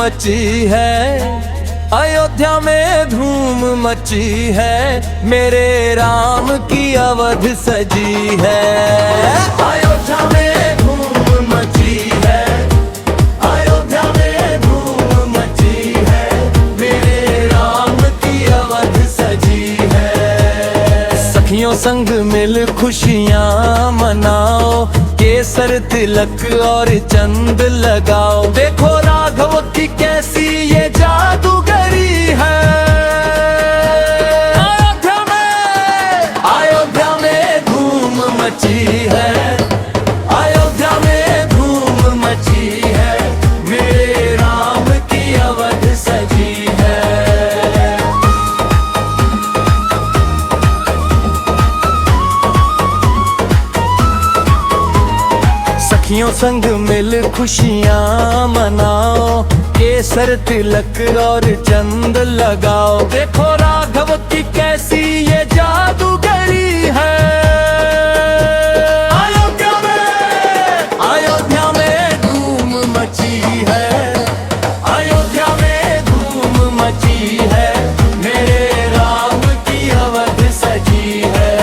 मची है, अयोध्या में धूम मची है, मेरे राम की अवध सजी है। अयोध्या में धूम मची है, अयोध्या में धूम मची है, मेरे राम की अवध सजी है। सखियों संग मिल खुशियाँ मनाओ, केसर तिलक और चंद लगाओ, देखो राघव की कैसी ये जादूगरी है। अयोध्या में धूम मची है, अयोध्या में धूम मची है, मेरे राम की अवध सजी है। सखियों संग मिल खुशियाँ मनाओ, केसर तिलक और चंद लगाओ, देखो राघव की कैसी ये जादूगरी है। अयोध्या में धूम मची है, अयोध्या में धूम मची है, मेरे राम की अवध सजी है।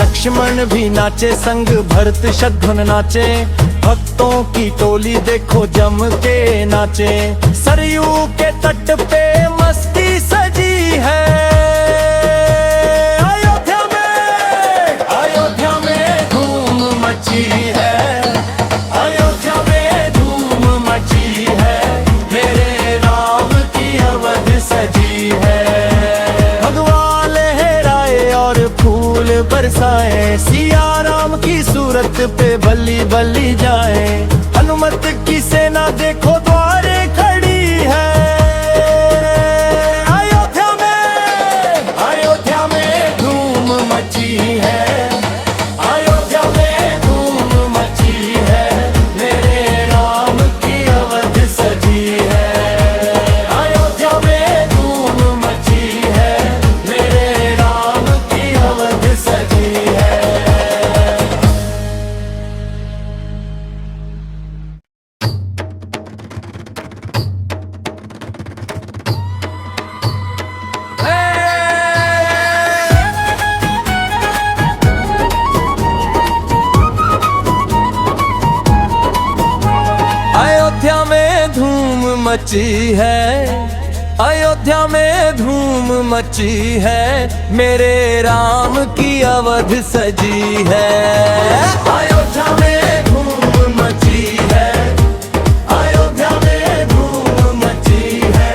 लक्ष्मण भी नाचे संग भरत शत्रुघ्न नाचे, भक्तों की टोली देखो जम के नाचे, सरयू के तट पे मस्ती सजी है। अयोध्या में धूम मची है, अयोध्या में धूम मची है, मेरे राम की अवध सजी है। भगवान लहराए और फूल बरसाए, सिया राम की सूरत पे बली बली जाए, हनुमत की सेना देखो द्वारे खड़ी है। अयोध्या में धूम मची है, अयोध्या में धूम मची है, मेरे राम की अवध सजी है। अयोध्या में धूम मची है, मेरे राम की अवध सजी है। अयोध्या में धूम मची है, अयोध्या में धूम मची है, मेरे राम की अवध सजी है। अयोध्या में धूम मची है, अयोध्या में धूम मची है,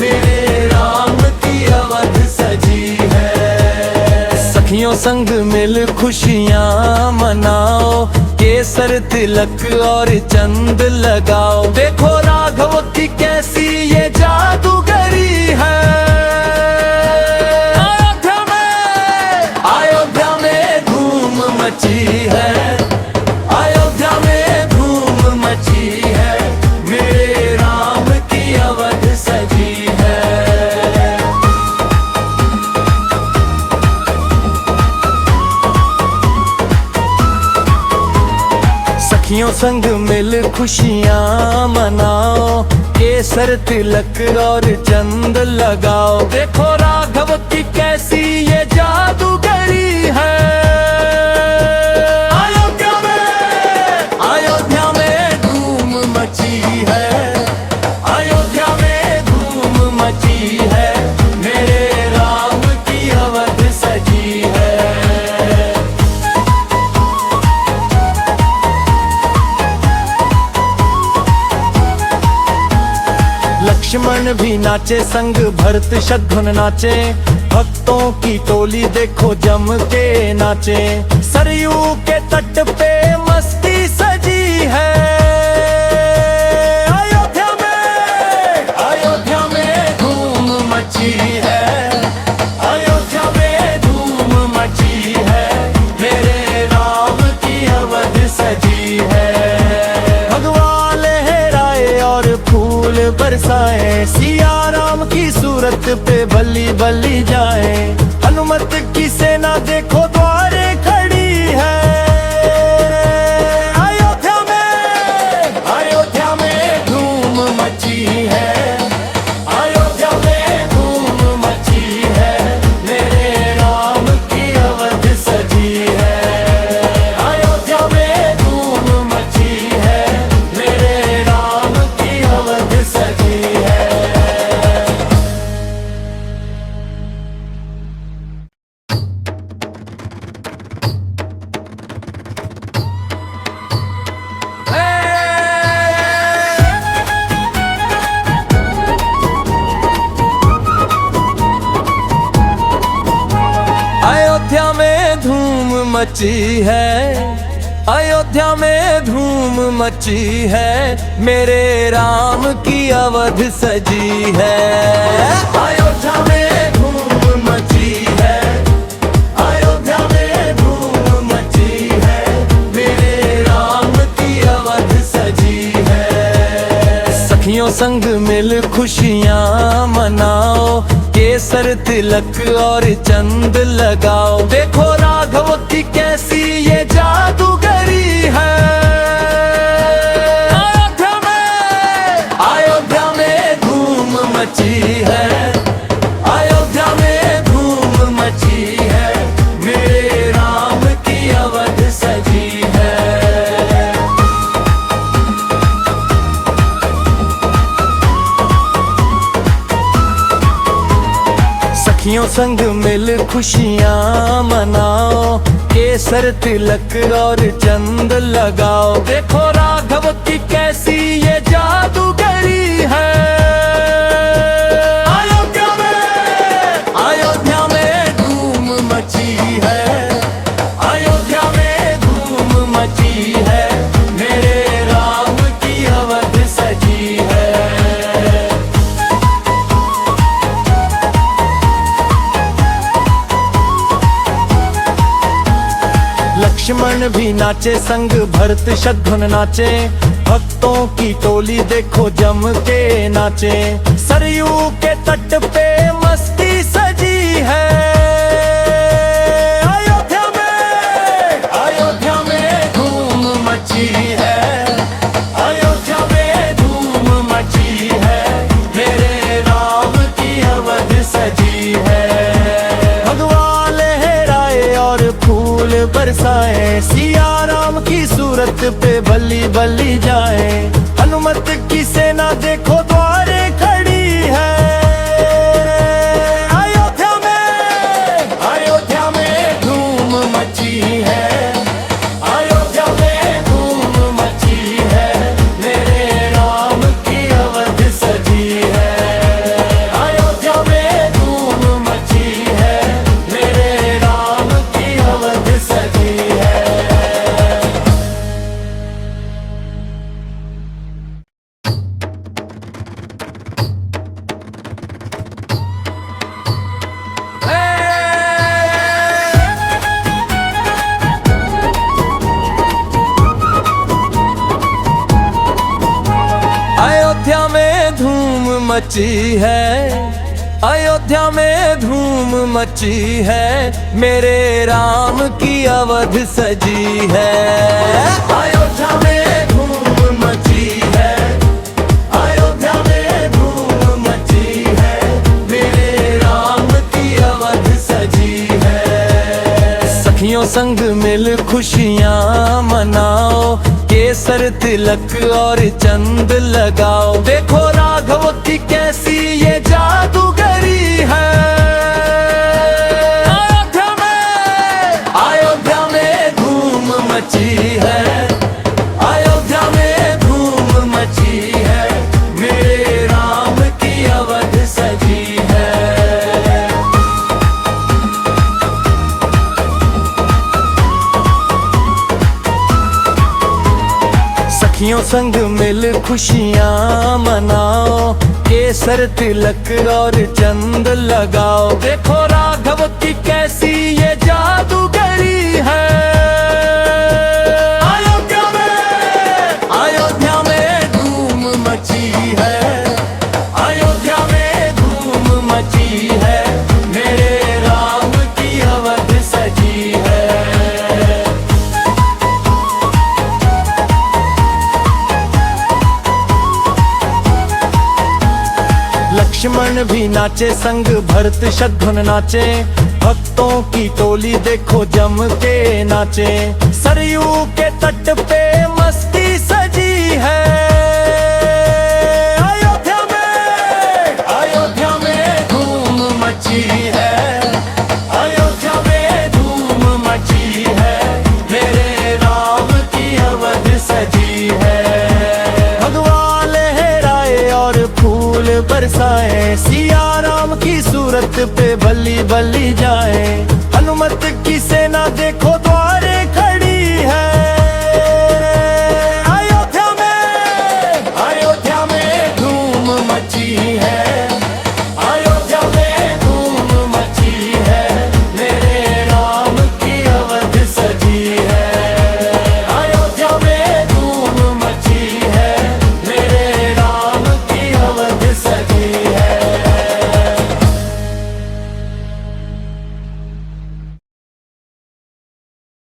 मेरे राम की अवध सजी है। सखियों संग मिल खुशियाँ मनाओ, केसर तिलक और चंद लगाओ, देखो राघव की कैसी ये जादूगरी है। अयोध्या में धूम मची है, अयोध्या में धूम मची है, मेरे राम की अवध सजी है। सखियों संग मिल खुशियाँ मनाओ, केसर तिलक और चंद लगाओ, देखो राघव की कैसी ये जादूगरी है। अयोध्या में धूम मची है, अयोध्या में धूम मची है, मेरे राम की अवध सजी है। लक्ष्मण भी नाचे संग भरत शत्रुघ्न नाचे, भक्तों की टोली देखो जम के नाचे, सरयू के तट पे मस्ती सजी है। अयोध्या में धूम मची है, अयोध्या में धूम मची है, मेरे राम की अवध सजी है। भगवान लहराए और फूल बरसाए, सिया राम की सूरत पे बली बली जाए, हनुमत की सेना देखो द्वार मची है, अयोध्या में धूम मची है, मेरे राम की अवध सजी है। अयोध्या में धूम मची है, अयोध्या में धूम मची है, मेरे राम की अवध सजी है। सखियों संग मिल खुशियाँ मनाओ, केसर तिलक और चंद लगाओ, देखो राघव की कैसी ये जादूगरी है। अयोध्या में धूम मची है, अयोध्या में धूम मची है, मेरे राम की अवध सजी है। सखियों संग मिल खुशियाँ मनाओ, केसर तिलक और चंद लगाओ, देखो राघव की कैसी ये जादूगरी है। अयोध्या में धूम मची है, अयोध्या में धूम मची है, मेरे राम की अवध सजी है। लक्ष्मण भी नाचे संग भरत शत्रुघ्न नाचे, भक्तों की टोली देखो जम के नाचे, सरयू के तट पे मस्ती सजी है। अयोध्या में धूम मची है, अयोध्या में धूम मची है, मेरे राम की अवध सजी है। भगवान लहराए और फूल बरसाए, सिया राम की सूरत पे बली बली जाए, हनुमत की सेना देखो द्वारे खड़ी है। अयोध्या में धूम मची है, अयोध्या में धूम मची है, मेरे राम की अवध सजी है। अयोध्या में धूम मची है, मेरे राम की अवध सजी है। अयोध्या में धूम मची है, अयोध्या में धूम मची है, मेरे राम की अवध सजी है। अयोध्या में धूम मची है, अयोध्या में धूम मची है, मेरे राम की अवध सजी है। सखियों संग मिल खुशियाँ मनाओ, केसर तिलक और चंद लगाओ, देखो राघव की कैसी ये जादूगरी है। अयोध्या में धूम मची है, अयोध्या में धूम मची है, मेरे राम की अवध सजी है। सखियों संग मिल खुशियाँ मनाओ, केसर तिलक और चंद लगाओ, देखो राघव की कैसी ये जादूगरी है। अयोध्या में धूम मची है, अयोध्या में धूम मची है, मेरे राम की अवध सजी है। लक्ष्मण भी नाचे संग भरत शत्रुघ्न नाचे, भक्तों की टोली देखो जम के नाचे, सरयू के तट पे मस्ती सजी है। अयोध्या में धूम मची है, अयोध्या में धूम मची है, मेरे राम की अवध सजी है। भगवान लहराए और फूल बरसाए, सिया राम की सूरत पे बली बली जाए, हनुमत की सेना देखो